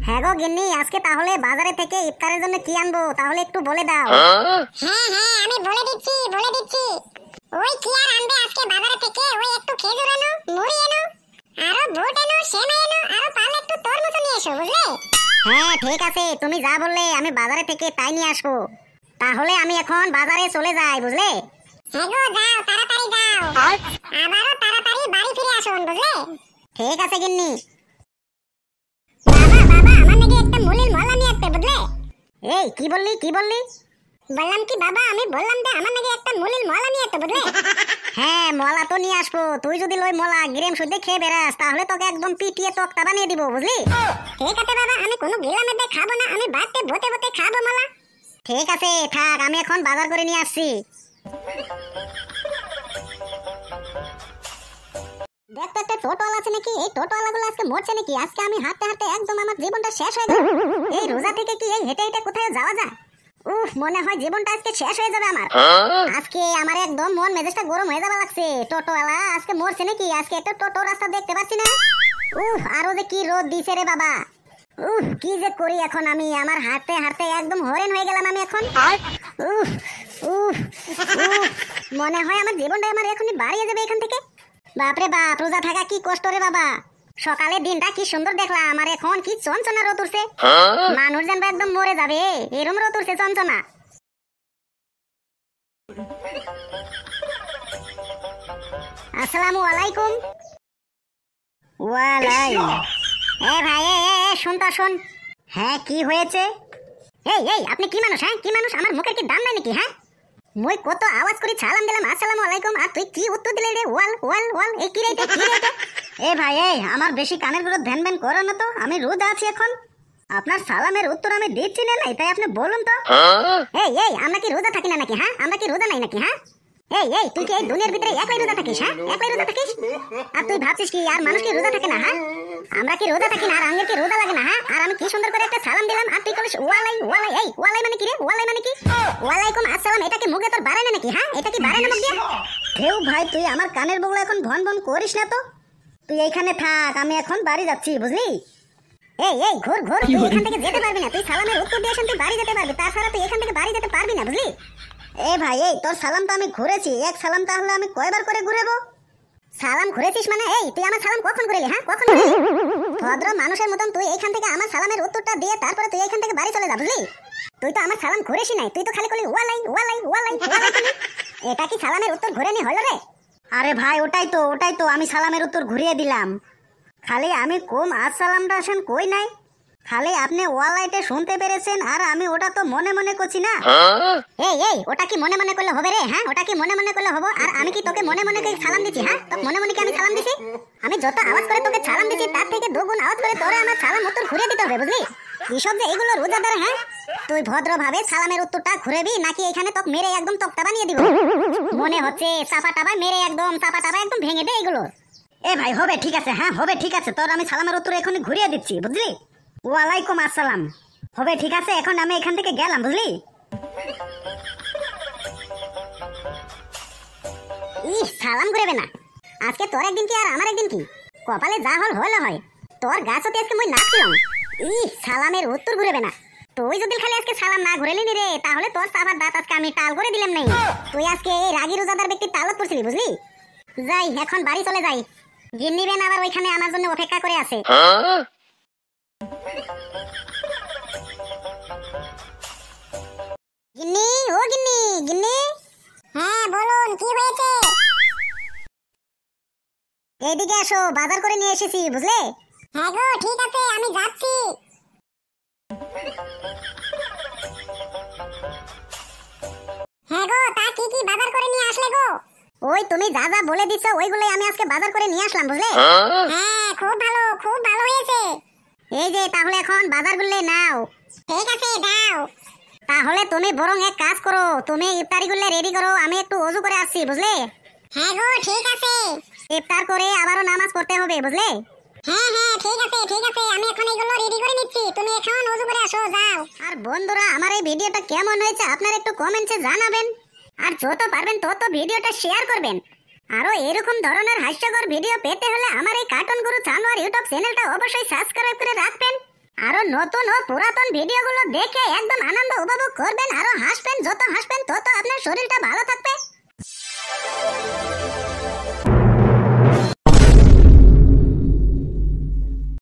হ্যাঁ গো গিন্নি, আজকে তাহলে বাজারে থেকে ইফতারের জন্য কি আনবো তাহলে একটু বলে দাও। হ্যাঁ হ্যাঁ আমি বলে দিচ্ছি। ওই কি আর আনবে আজকে বাজারে থেকে? ওই একটু খেজুর আনো, মুড়ি আনো, আরো বুট আনো, সেমাই আনো, আরো পারলে একটু তরমুজ নিয়ে এসো, বুঝলে? হ্যাঁ ঠিক আছে, তুমি যা বললে আমি বাজারে থেকে তাই নিয়ে আসবো। তাহলে আমি এখন বাজারে চলে যাই, বুঝলে? হ্যাঁ গো, যাও তাড়াতাড়ি যাও, আবারও তাড়াতাড়ি বাড়ি ফিরে আসুন, বুঝলে? ঠিক আছে গিন্নি। বাবা বাবা, আমার নাকি একটা মুলির মলা নিয়ে আসতে, বুঝলে? এই কি বললি? বললাম কি বাবা, আমি বললাম যে আমার নাকি একটা মুলির মলা নিয়ে আসতে, বুঝলে? হ্যাঁ মলা তো নিয়ে আসবো। তুই যদি লই মলা গ্রেম শুদ্ধ খেয়ে বেড়াস তাহলে তোকে একদম পিটিয়ে তক্তা বানিয়ে দিব, বুঝলি? ঠিক আছে বাবা, আমি কোনো গিলামের দিয়ে খাবো না, আমি বাড়তে বতে বতে খাবো মলা। ঠিক আছে থাক, আমি এখন বাজার করে নিয়ে আসছি। দেখ তো একটা টোটোওয়ালা আছে নাকি? এই টোটোওয়ালাগুলো আজকে মরছে নাকি? আজকে আমি হাঁটতে হাঁটতে একদম আমার জীবনটা শেষ হয়ে গেল। এই রোজা থেকে কি এই হেঁটে হেঁটে কোথায় যাওয়া যায়? মনে হয় জীবনটা আজকে শেষ হয়ে যাবে আমার। আজকে আমার একদম মন মেজাজটা গরম হয়ে যাবে লাগছে। টোটোওয়ালা আজকে মরছে নাকি? আজকে একটা টোটো রাস্তা দেখতে পাচ্ছি না। আরো যে কি রোদ দিছে রে বাবা। কি যে করি এখন আমি? আমার হাঁটতে হাঁটতে একদম হরেন হয়ে গেলাম আমি এখন। উফ উফ উফ, মনে হয় আমার জীবনটা আমার এখনই বাড়িয়ে যাবে এখান থেকে। বাপরে বাপ, রোজা থাকা কি কষ্ট রে বাবা। সকালে দিনটা কি সুন্দর দেখলাম, আর এখন কি চঞ্চনা রোদ উঠছে। মানুষ যেন একদম মরে যাবে, এরম রোদ উঠছে চঞ্চনা। আসসালামু আলাইকুম। ওয়ালাইকুম। এ ভাই শুন তো শুন। হ্যাঁ কি হয়েছে? এই আপনি কি মানুষ? হ্যাঁ কি মানুষ? আমার মুখের কি দাম নাই নাকি? হ্যাঁ মই কত আওয়াজ করি সালাম দিলাম আসসালামু আলাইকুম, আর তুই কি উত্তর দিলে রে? ওয়াল ওয়াল ওয়াল, এই কি রে এটা? কি রে এটা? এ ভাই আমার বেশি কানের গুলো ধ্যান ব্যান করো না তো, আমি রোজা আছি এখন। আপনার সালামের উত্তর আমি দিচ্ছি না, তাই আপনি বলুন তো। এই আমরা কি রোজা থাকি না নাকি? হ্যাঁ আমরা কি রোজা নাই নাকি? হ্যাঁ এই তুই কি এই দুনিয়ার ভিতরে একলাই রোজা থাকিস? হ্যাঁ একলাই রোজা থাকিস? আর তুই ভাবছিস কি আর মানুষ কি রোজা থাকে না? হ্যাঁ আমরা কি রোজা থাকি না? আর আঙ্গের কি রোজা লাগে না? হ্যাঁ আর আমি কি সুন্দর করে একটা সালাম দিলাম আর তুই করিস ওয়ালাই ওয়ালাই। এই ওয়ালাই মানে কি রে? ওয়ালাই মানে কি? ওয়ালাইকুম আসসালাম, এটা কি মুখে তোর বাড়ায় না নাকি? হ্যাঁ এটা কি বাড়ায় না মুখ দিয়ে? কেউ ভাই তুই আমার কানের বগলা এখন ভন ভন করিস না তো। তুই এইখানে থাক, আমি এখন বাড়ি যাচ্ছি, বুঝলি? এই ঘোর তুই এখান থেকে যেতে পারবি না। তুই সালামের উত্তর দিয়ে তুই বাড়ি যেতে পারবি, তাছাড়া তুই এখান থেকে বাড়ি যেতে পারবি না, বুঝলি? ভাই তোর সালাম তো আমি ঘুরেছি, এক সালাম তাহলে আমি কয়বার করে ঘুরেবো? সালাম ঘুরেছিস মানে? তুই আমার সালাম কখন ঘুরেলি? হ্যাঁ কখন ঘুরেলি? ভদ্র মানুষের মতন তুই এইখান থেকে আমার সালামের উত্তরটা দিয়ে তারপরে তুই এইখান থেকে বাড়ি চলে যা, বুঝলি? তুই তো আমার সালাম ঘুরেছি নাই, তুই তো খালি করলি ওয়ালাই ওয়ালাই ওয়ালাই ওয়ালাই। এটা কি সালামের উত্তর ঘুরে নি হলো রে? আরে ভাই ওটাই তো আমি সালামের উত্তর ঘুরিয়ে দিলাম। খালি আমি কম আসসালামটা আসেন কই নাই, খালি আপনি ওয়ালাইটে শুনতে পেরেছেন, আর আমি ওটা তো মনে মনে করছি না। এই ওটা কি মনে মনে করলে হবে রে? হ্যাঁ ওটা কি মনে মনে করলে হবে? আর আমি কি তোকে মনে মনে করে সালাম দিছি? হ্যাঁ তোকে মনে মনে কি আমি সালাম দিছি? আমি যত আওয়াজ করে তোকে সালাম দিছি তার থেকে দুগুণ আওয়াজ করে তোরে আমার সালাম উত্তর ঘুরিয়ে দিতে হবে, বুঝলি? কিসব যে এগুলো রোজাদার। হ্যাঁ তুই ভদ্রভাবে সালামের উত্তরটা ঘুরেবি নাকি এখানে তোকে মেরে একদম তক্তা বানিয়ে দিব? মনে হচ্ছে চাপা টাপা মেরে একদম চাপা টাপা একদম ভেঙে দে এগুলো। ভাই হবে ঠিক আছে, হ্যাঁ হবে ঠিক আছে, তোর আমি সালামের উত্তর এখনই ঘুরিয়ে দিচ্ছি, বুঝলি? ওয়ালাইকুম আসসালাম। হবে ঠিক আছে, এখন আমি এখান থেকে গেলাম, বুঝলি? সালাম ঘুরেবে না আজকে? তোর একদিন কি আর আমার একদিন কি? কপালে যা হল হলো হয়। তোর গাছ হতে আজকে মই নাচছিলাম। সালামের উত্তর ঘুরেবে না? তুই যদি খালি আজকে সালাম না ঘুরেলি নি রে তাহলে তোর সাবার দাঁত আজকে আমি টাল করে দিলাম নাই। তুই আজকে এই রাগী রোজাদার ব্যক্তি তালত পড়ছিলি, বুঝলি? যাই এখন বাড়ি চলে যাই। গিন্নি বেন আবার ওইখানে আমার জন্য অপেক্ষা করে আছে। গিন্নি ও গিন্নি গিন্নি। হ্যাঁ বলুন কি হয়েছে? এইদিকে এসো, বাজার করে নিয়ে এসেছি, বুঝলে? হ্যাঁ গো ঠিক আছে, আমি যাচ্ছি। হ্যাঁ গো, তা কি কি বাজার করে নিয়ে আসলে গো? ওই তুমি যা যা বলে দিছো ওইগুলোই আমি আজকে বাজার করে নিয়ে আসলাম, বুঝলে? হ্যাঁ খুব ভালো হয়েছে। এই যে তাহলে এখন বাজারগুলো নাও। ঠিক আছে দাও। তাহলে তুমি বরং এক কাজ করো, তুমি ইফতারিগুলো রেডি করো, আমি একটু ওযু করে আসছি, বুঝলে? হ্যাঁ গো ঠিক আছে। ইফতার করে আবারও নামাজ পড়তে হবে, বুঝলে? হ্যাঁ ঠিক আছে আমি এখন এগুলো রেডি করে নিচ্ছি, তুমি এখন ওযু করে আসো, যাও। আর বন্ধুরা আমার এই ভিডিওটা কেমন হয়েছে আপনারা একটু কমেন্টে জানাবেন, আর যত পারবেন তত ভিডিওটা শেয়ার করবেন। আরো এরকম ধরনের হাস্যকর ভিডিও পেতে হলে আমার এই কার্টুন গুরু জানোয়ার ইউটিউব চ্যানেলটা অবশ্যই সাবস্ক্রাইব করে রাখবেন। আরো নতুন ও পুরাতন ভিডিওগুলো দেখে একদম আনন্দ উপভোগ করবেন, আরো হাসবেন, যত হাসবেন তত আপনার শরীরটা ভালো থাকবে,